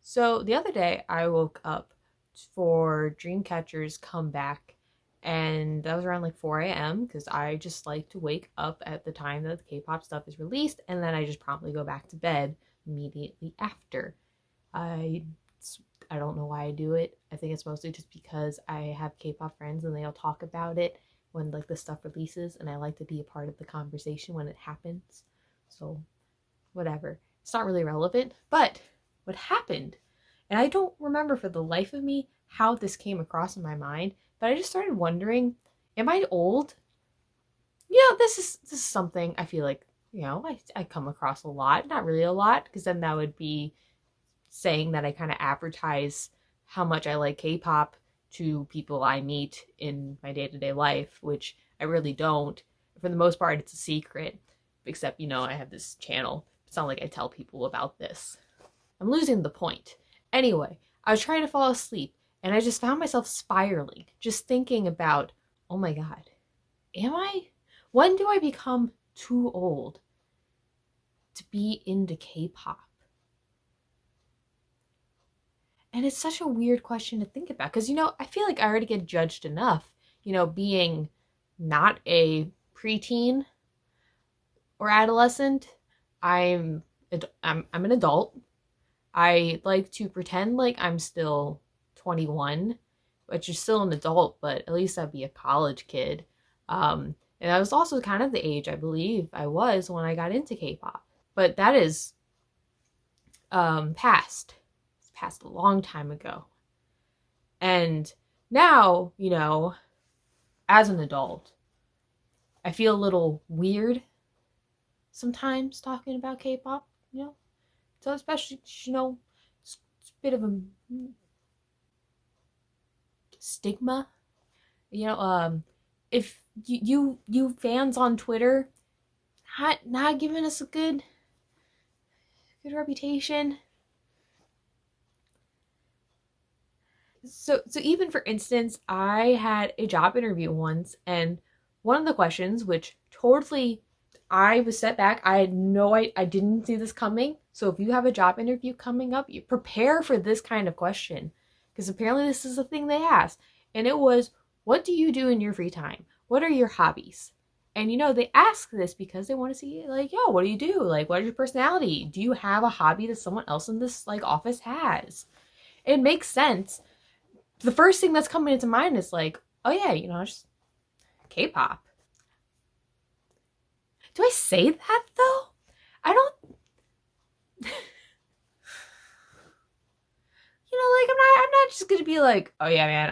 So the other day I woke up for Dreamcatcher's comeback, and that was around like 4 a.m. because I just like to wake up at the time that the K-pop stuff is released, and then I just promptly go back to bed immediately after. I I don't know why I do it. I think it's mostly just because I have K-pop friends and they all talk about it when like the stuff releases, and I like to be a part of the conversation when it happens. So whatever. It's not really relevant, but what happened, and I don't remember for the life of me how this came across in my mind, but I just started wondering, am I old? This is something I feel like, I come across a lot. Not really a lot, because then that would be saying that I kind of advertise how much I like K-pop to people I meet in my day-to-day life, which I really don't. For the most part, it's a secret, except, I have this channel. It's not like I tell people about this. I'm losing the point. Anyway, I was trying to fall asleep, and I just found myself spiraling, just thinking about, oh my god, when do I become too old to be into K-pop? And it's such a weird question to think about because, I feel like I already get judged enough, being not a preteen or adolescent. I'm I'm an adult. I like to pretend like I'm still 21, which is still an adult, but at least I'd be a college kid. And I was also kind of the age I believe I was when I got into K-pop. But that is past. It's past a long time ago. And now, as an adult, I feel a little weird sometimes talking about K-pop. So especially, it's a bit of a stigma. If you fans on Twitter not giving us a good reputation. So even for instance, I had a job interview once, and one of the questions, which totally I was set back. I didn't see this coming. So if you have a job interview coming up, you prepare for this kind of question, because apparently this is the thing they asked, and it was, "What do you do in your free time? What are your hobbies?" And they ask this because they want to see, like, yo, what do you do? Like, what is your personality? Do you have a hobby that someone else in this like office has? It makes sense. The first thing that's coming into mind is like, oh yeah, just K-pop. Do I say that though? I don't. Like I'm not just gonna be like, oh yeah, man,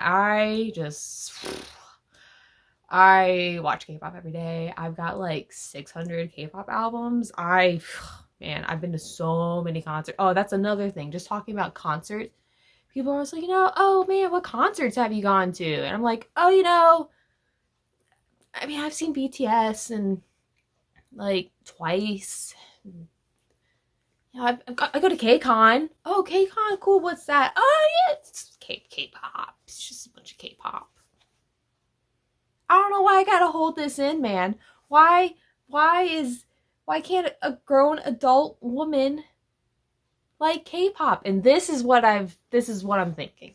I watch K-pop every day. I've got like 600 K-pop albums. Man, I've been to so many concerts. Oh, that's another thing. Just talking about concerts. People are always like, oh man, what concerts have you gone to? And I'm like, oh, I mean, I've seen BTS and like twice. I go to KCON. Oh, KCON, cool. What's that? Oh yeah, it's K-pop. It's just a bunch of K-pop. I don't know why I gotta hold this in, man. Why why can't a grown adult woman like K-pop? And this is what I'm thinking.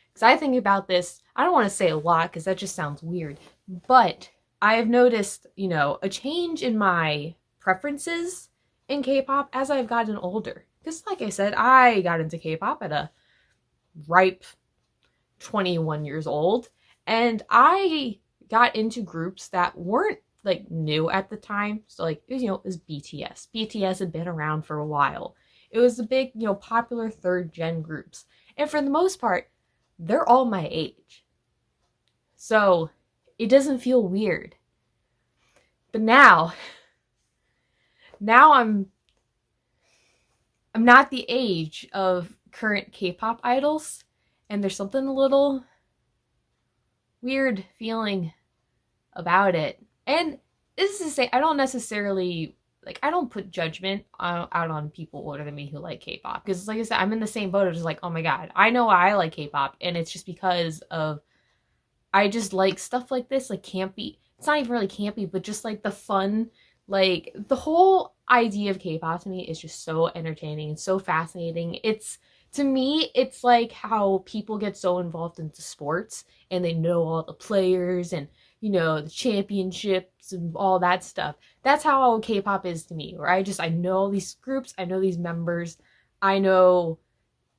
Because I think about this, I don't want to say a lot because that just sounds weird, but I have noticed, a change in my preferences in K-pop as I've gotten older. Because like I said, I got into K-pop at a ripe 21 years old, and I got into groups that weren't like new at the time. So like it was BTS. BTS had been around for a while. It was the big, popular third gen groups. And for the most part, they're all my age. So it doesn't feel weird. But now I'm not the age of current K-pop idols, and there's something a little weird feeling about it. And this is to say, I don't necessarily I don't put judgment out on people older than me who like K-pop, because like I said, I'm in the same boat of just like, oh my god, I know I like K-pop, and it's just because of I just like stuff like this, like campy. It's not even really campy, but just like the fun, like the whole idea of K-pop to me is just so entertaining and so fascinating. It's To me, it's like how people get so involved into sports and they know all the players and, the championships and all that stuff. That's how K-pop is to me, where I know all these groups, I know these members, I know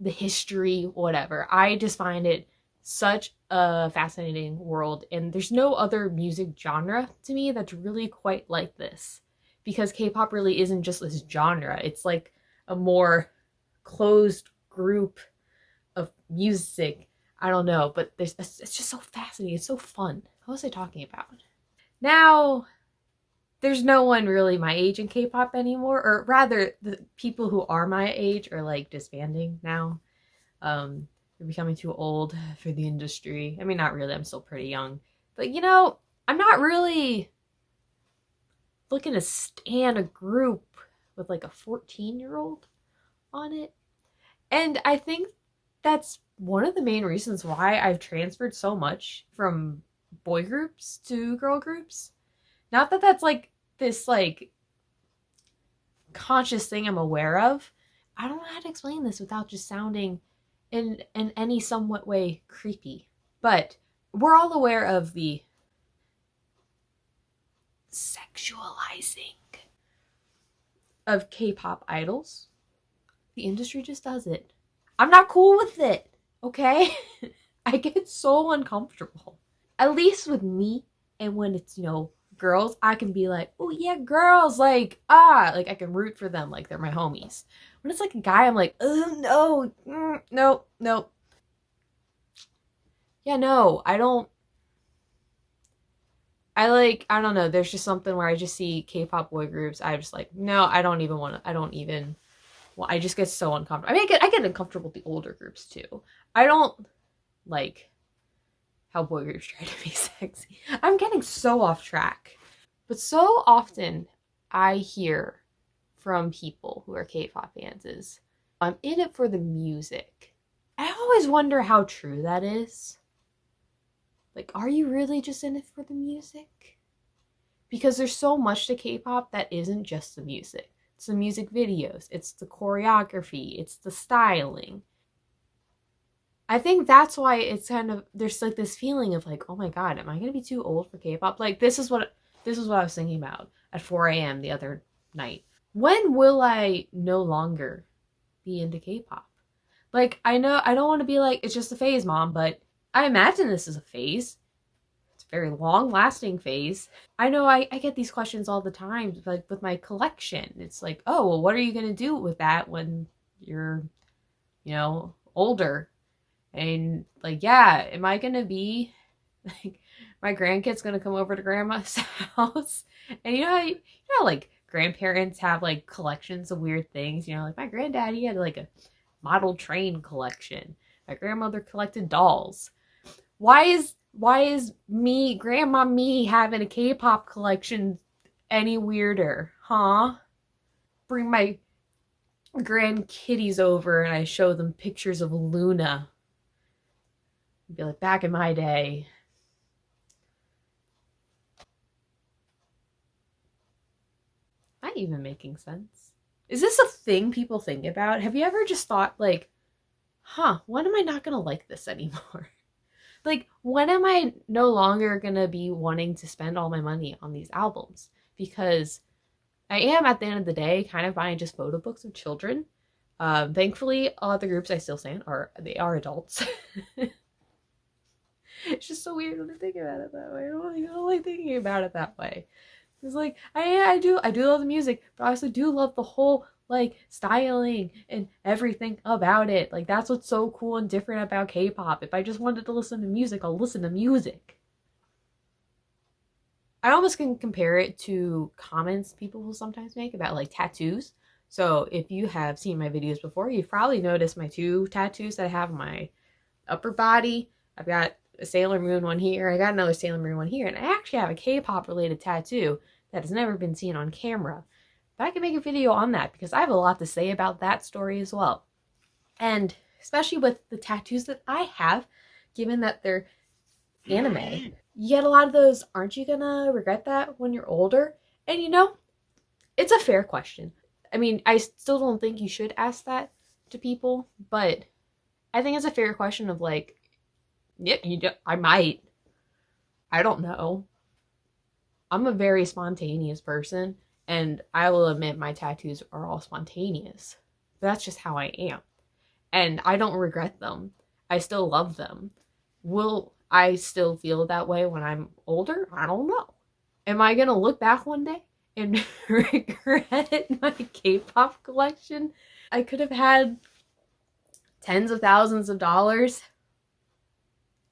the history, whatever. I just find it such a fascinating world, and there's no other music genre to me that's really quite like this, because K-pop really isn't just this genre. It's like a more closed group of music. I don't know, but it's just so fascinating. It's so fun. What was I talking about? Now, there's no one really my age in K-pop anymore, or rather, the people who are my age are like disbanding now. They're becoming too old for the industry. I mean, not really. I'm still pretty young, but I'm not really looking to stand a group with like a 14-year-old on it. And I think that's one of the main reasons why I've transferred so much from boy groups to girl groups. Not that that's like this like conscious thing I'm aware of. I don't know how to explain this without just sounding in any somewhat way creepy. But we're all aware of the sexualizing of K-pop idols. The industry just does it. I'm not cool with it, okay? I get so uncomfortable. At least with me, and when it's, girls, I can be like, oh yeah, girls, like I can root for them like they're my homies. When it's like a guy, I'm like, oh no, no. Yeah, no, I don't know, there's just something where I just see K-pop boy groups, I'm just like, no, I just get so uncomfortable. I mean, I get uncomfortable with the older groups too. I don't like how boy groups try to be sexy. I'm getting so off track. But so often I hear from people who are K-pop fans is, I'm in it for the music. I always wonder how true that is. Like, are you really just in it for the music? Because there's so much to K-pop that isn't just the music. It's the music videos, it's the choreography, it's the styling. I think that's why it's kind of, there's like this feeling of like, oh my god, am I gonna be too old for K-pop? Like, this is what I was thinking about at 4 a.m. the other night. When will I no longer be into K-pop? Like, I know I don't want to be like, it's just a phase, mom, but I imagine this is a phase. It's a very long-lasting phase. I know I get these questions all the time, like with my collection. It's like, oh, well, what are you going to do with that when you're, older? And like, yeah, am I going to be like, my grandkid's going to come over to grandma's house? And like grandparents have like collections of weird things, like my granddaddy had like a model train collection. My grandmother collected dolls. Why is grandma me having a K-pop collection any weirder, huh? Bring my grandkiddies over and I show them pictures of Luna. Be like, back in my day. Not even making sense. Is this a thing people think about? Have you ever just thought like, when am I not gonna like this anymore? Like, when am I no longer gonna be wanting to spend all my money on these albums? Because I am, at the end of the day, kind of buying just photo books of children. Thankfully, all the groups I still stand are adults. It's just so weird when I think about it that way. I don't like thinking about it that way. It's like, I do love the music, but I also do love the whole like styling and everything about it. Like, that's what's so cool and different about K-pop. If I just wanted to listen to music, I'll listen to music. I almost can compare it to comments people will sometimes make about like tattoos. So if you have seen my videos before, you've probably noticed my 2 tattoos that I have on my upper body. I've got a Sailor Moon one here. I got another Sailor Moon one here. And I actually have a K-pop related tattoo that has never been seen on camera. But I can make a video on that because I have a lot to say about that story as well. And especially with the tattoos that I have, given that they're anime, you get a lot of those, aren't you gonna regret that when you're older? And it's a fair question. I mean, I still don't think you should ask that to people, but I think it's a fair question of like, yeah, I might. I don't know. I'm a very spontaneous person, and I will admit my tattoos are all spontaneous. But that's just how I am. And I don't regret them. I still love them. Will I still feel that way when I'm older? I don't know. Am I going to look back one day and regret my K-pop collection? I could have had tens of thousands of dollars,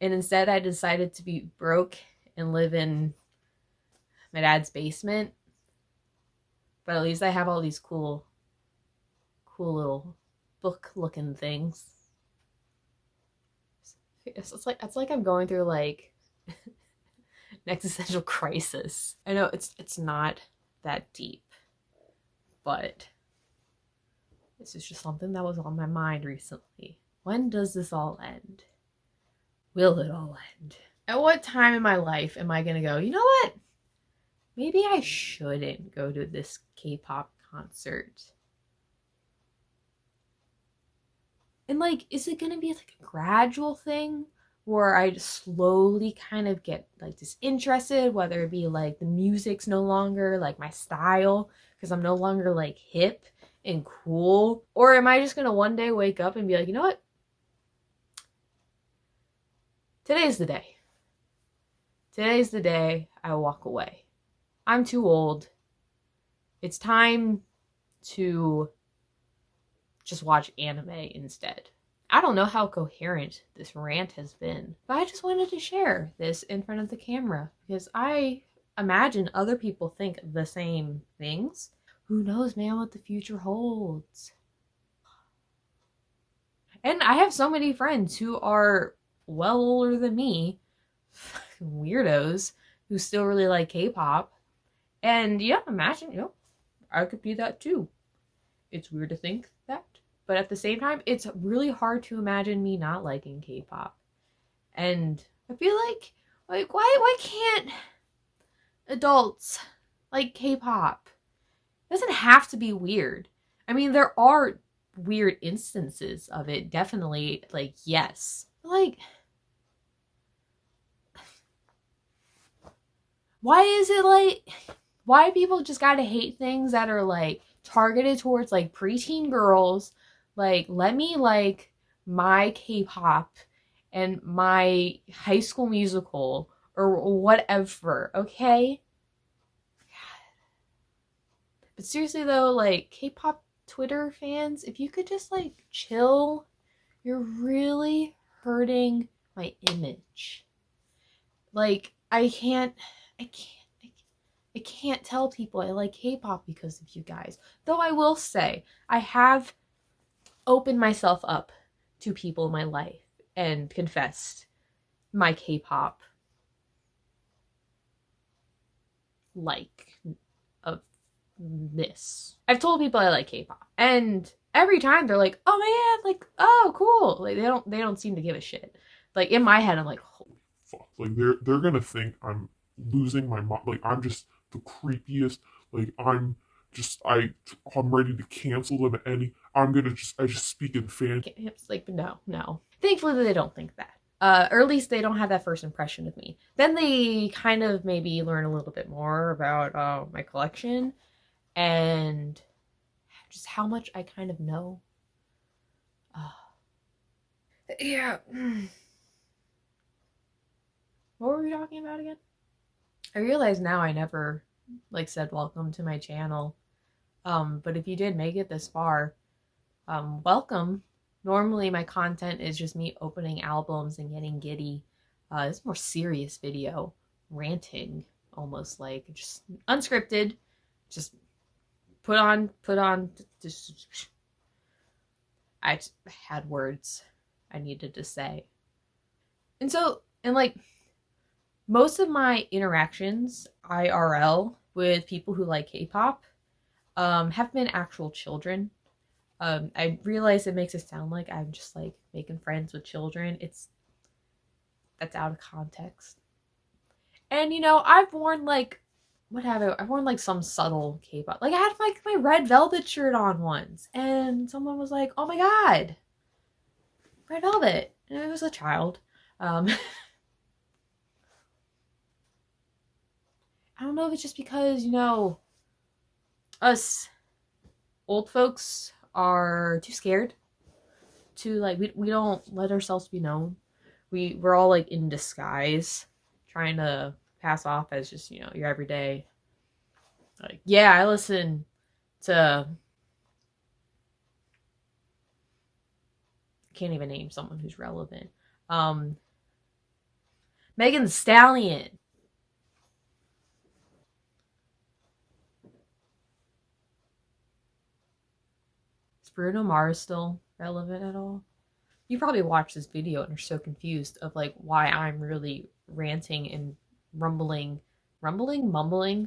and instead I decided to be broke and live in my dad's basement. But at least I have all these cool little book looking things. It's like I'm going through like an existential crisis. I know it's not that deep, but this is just something that was on my mind recently. When does this all end? Will it all end? At what time in my life am I gonna go, you know what? Maybe I shouldn't go to this K-pop concert. And like, is it gonna be like a gradual thing where I just slowly kind of get like disinterested, whether it be like the music's no longer like my style because I'm no longer like hip and cool? Or am I just gonna one day wake up and be like, you know what? Today's the day. Today's the day I walk away. I'm too old. It's time to just watch anime instead. I don't know how coherent this rant has been, but I just wanted to share this in front of the camera because I imagine other people think the same things. Who knows, man, what the future holds. And I have so many friends who are well older than me, weirdos, who still really like K-pop. And yeah, imagine, I could be that too. It's weird to think that. But at the same time, it's really hard to imagine me not liking K-pop. And I feel like why can't adults like K-pop? It doesn't have to be weird. I mean, there are weird instances of it, definitely, like, yes. Like, why is it like, why people just gotta hate things that are like targeted towards like preteen girls? Like, let me like my K-pop and my High School Musical or whatever, okay? But seriously though, like K-pop Twitter fans, if you could just like chill, you're really hurting my image. Like, I can't tell people I like K-pop because of you guys. Though I will say, I have opened myself up to people in my life and confessed my K-pop like of this. I've told people I like K-pop, and every time they're like, "Oh man, like, oh cool." Like they don't seem to give a shit. Like in my head, I'm like, "Holy fuck!" Like they're gonna think I'm losing my mind. Like I'm just the creepiest. Like I'm ready to cancel them at any. I just speak in fan. It's like no. Thankfully, they don't think that. Or at least they don't have that first impression of me. Then they kind of maybe learn a little bit more about my collection and just how much I kind of know. Yeah. What were we talking about again? I realize now I never like said welcome to my channel. But if you did make it this far, welcome. Normally my content is just me opening albums and getting giddy. It's a more serious video, ranting, almost like just unscripted, just put on, just, I had words I needed to say. And so, and like, most of my interactions IRL with people who like K-pop have been actual children. I realize it makes it sound like I'm just like making friends with children. That's out of context. And I've worn like what have I worn like some subtle K-pop. Like I had like my red velvet shirt on once, and someone was like, "Oh my god, red velvet," and it was a child. Um, I don't know if it's just because us old folks are too scared to like we don't let ourselves be known. We're all like in disguise, trying to pass off as just your everyday. Like yeah, I listen to. Can't even name someone who's relevant. Um, Megan Thee Stallion. Is Bruno Mars still relevant at all? You probably watched this video and are so confused of like why I'm really ranting and mumbling, rambling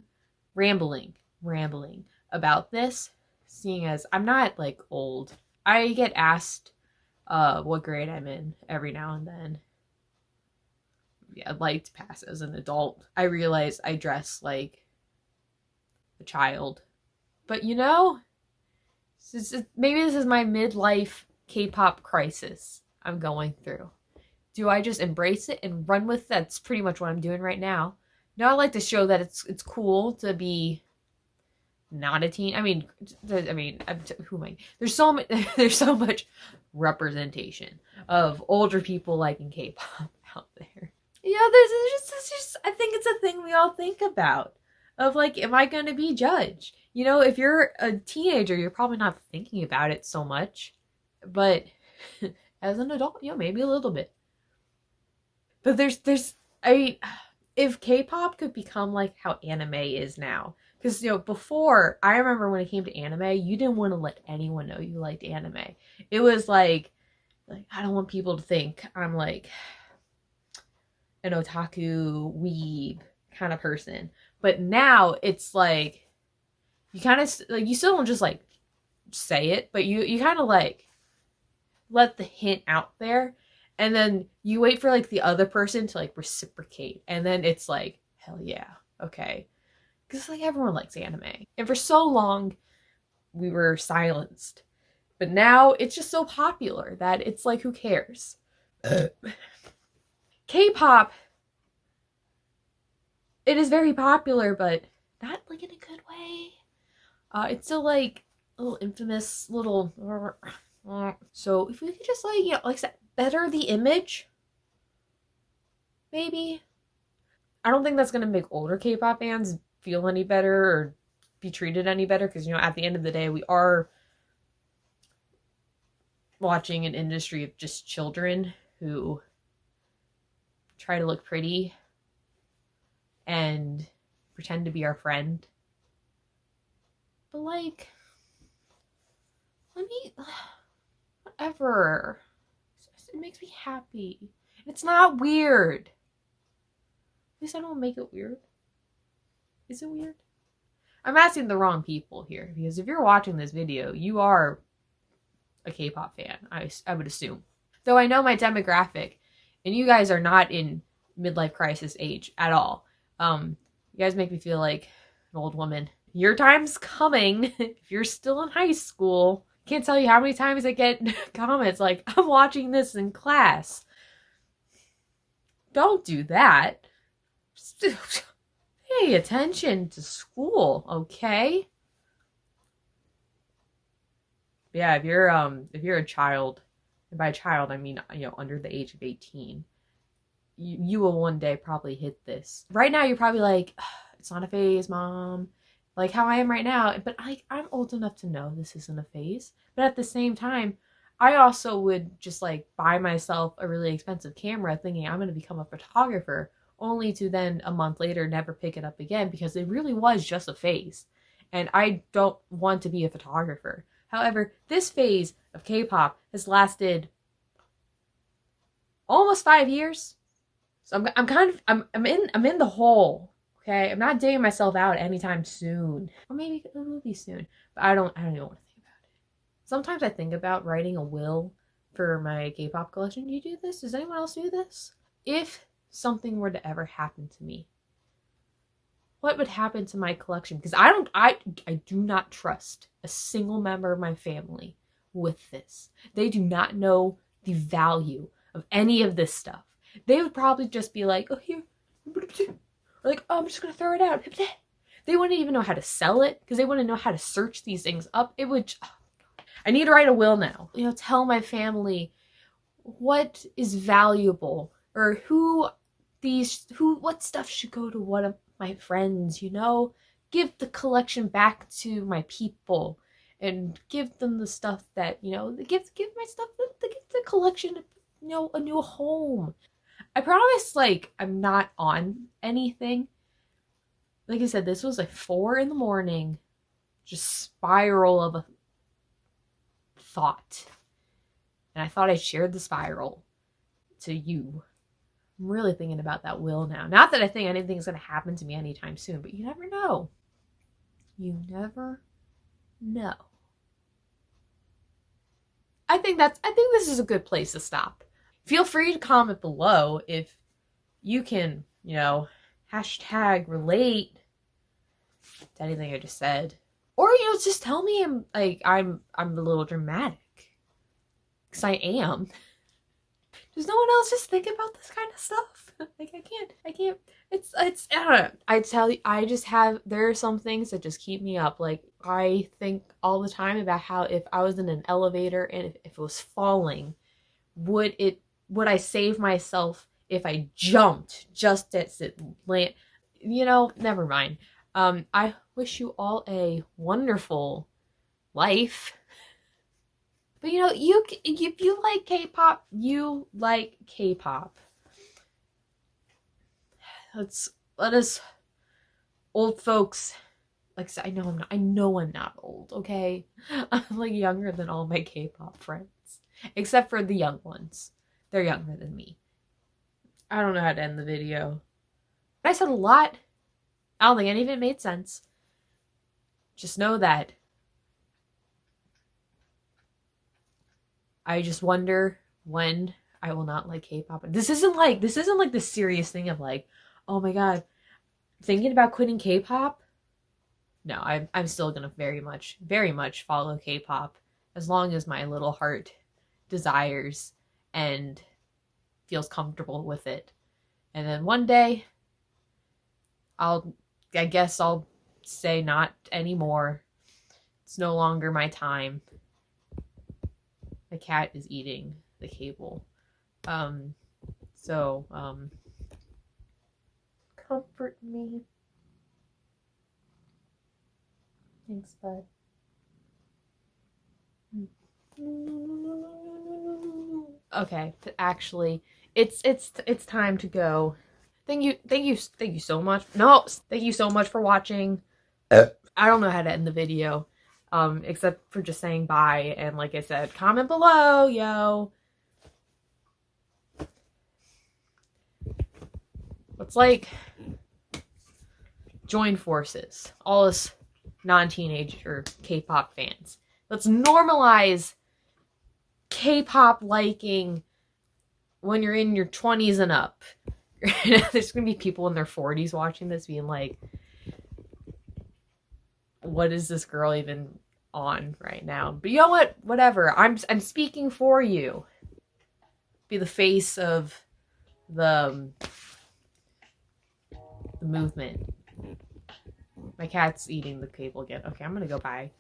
about this, seeing as I'm not like old. I get asked what grade I'm in every now and then. Yeah, I'd like to pass as an adult. I realize I dress like a child. But maybe this is my midlife K-pop crisis I'm going through. Do I just embrace it and run with it? That's pretty much what I'm doing right now. Now I like to show that it's cool to be not a teen. Who am I? There's so much. There's so much representation of older people liking K-pop out there. There's just. I think it's a thing we all think about. Of like, am I going to be judged? If you're a teenager, you're probably not thinking about it so much, but as an adult, maybe a little bit. But if K-pop could become like how anime is now, because before I remember when it came to anime, you didn't want to let anyone know you liked anime. It was like I don't want people to think I'm like an otaku weeb kind of person. But now it's like you kind of like you still don't just like say it, but you kind of like let the hint out there, and then you wait for like the other person to like reciprocate, and then it's like hell yeah, okay, because like everyone likes anime, and for so long we were silenced, but now it's just so popular that it's like who cares. K-pop, it is very popular, but not like in a good way. It's still like a little infamous little. So if we could just like like I said, better the image, maybe. I don't think that's gonna make older K-pop fans feel any better or be treated any better, because at the end of the day we are watching an industry of just children who try to look pretty and pretend to be our friend. But like, whatever. It makes me happy. It's not weird. At least I don't make it weird. Is it weird? I'm asking the wrong people here, because if you're watching this video, you are a K-pop fan, I would assume. Though I know my demographic, and you guys are not in midlife crisis age at all. You guys make me feel like an old woman. Your time's coming. If you're still in high school, can't tell you how many times I get comments like, I'm watching this in class. Don't do that. Pay attention to school, okay? Yeah, if you're a child, and by child I mean under the age of 18, you will one day probably hit this. Right now you're probably like, it's not a phase, mom. Like how I am right now, but I'm old enough to know this isn't a phase. But at the same time, I also would just like buy myself a really expensive camera thinking I'm going to become a photographer, only to then a month later never pick it up again, because it really was just a phase. And I don't want to be a photographer. However, this phase of K-pop has lasted almost 5 years. So I'm in the hole. Okay, I'm not digging myself out anytime soon, or maybe it will be soon. But I don't even want to think about it. Sometimes I think about writing a will for my K-pop collection. Do you do this? Does anyone else do this? If something were to ever happen to me, what would happen to my collection? Because I do not trust a single member of my family with this. They do not know the value of any of this stuff. They would probably just be like, oh, here, or like, oh, I'm just gonna throw it out. They wouldn't even know how to sell it because they wouldn't know how to search these things up. It would, I need to write a will now. You know, tell my family what is valuable, or what stuff should go to one of my friends, you know? Give the collection back to my people and give them the stuff that, you know, give my stuff, give the collection, you know, a new home. I promise, like, I'm not on anything. Like I said, this was like 4 a.m, just spiral of a thought. And I thought I'd share the spiral to you. I'm really thinking about that will now. Not that I think anything's going to happen to me anytime soon, but you never know. You never know. I think this is a good place to stop. Feel free to comment below if you can, you know, #relate to anything I just said. Or, you know, just tell me I'm a little dramatic. Because I am. Does no one else just think about this kind of stuff? Like, I can't, it's, I don't know. I tell you, there are some things that just keep me up. Like, I think all the time about how if I was in an elevator and if it was falling, would I save myself if I jumped just as it land? You know, never mind. I wish you all a wonderful life. But, you know, if you like K-pop, you like K-pop. Let us old folks, like I said, I know I'm not old, okay? I'm like younger than all my K-pop friends. Except for the young ones. They're younger than me. I don't know how to end the video. I said a lot. I don't think any of it made sense. Just know that I just wonder when I will not like K-pop. This isn't like the serious thing of like, oh my god, thinking about quitting K-pop. No, I'm still gonna very much follow K-pop as long as my little heart desires and feels comfortable with it. And then one day, I guess I'll say not anymore. It's no longer my time. The cat is eating the cable. Comfort me. Thanks, bud. Okay, but actually, it's time to go. Thank you so much. No, thank you so much for watching. I don't know how to end the video, except for just saying bye. And like I said, comment below, yo. Let's like join forces, all us non-teenager K-pop fans. Let's normalize K-pop liking when you're in your 20s and up. There's gonna be people in their 40s watching this being like, what is this girl even on right now? But you know what? Whatever. I'm speaking for you. Be the face of the movement. My cat's eating the cable again. Okay, I'm gonna go bye.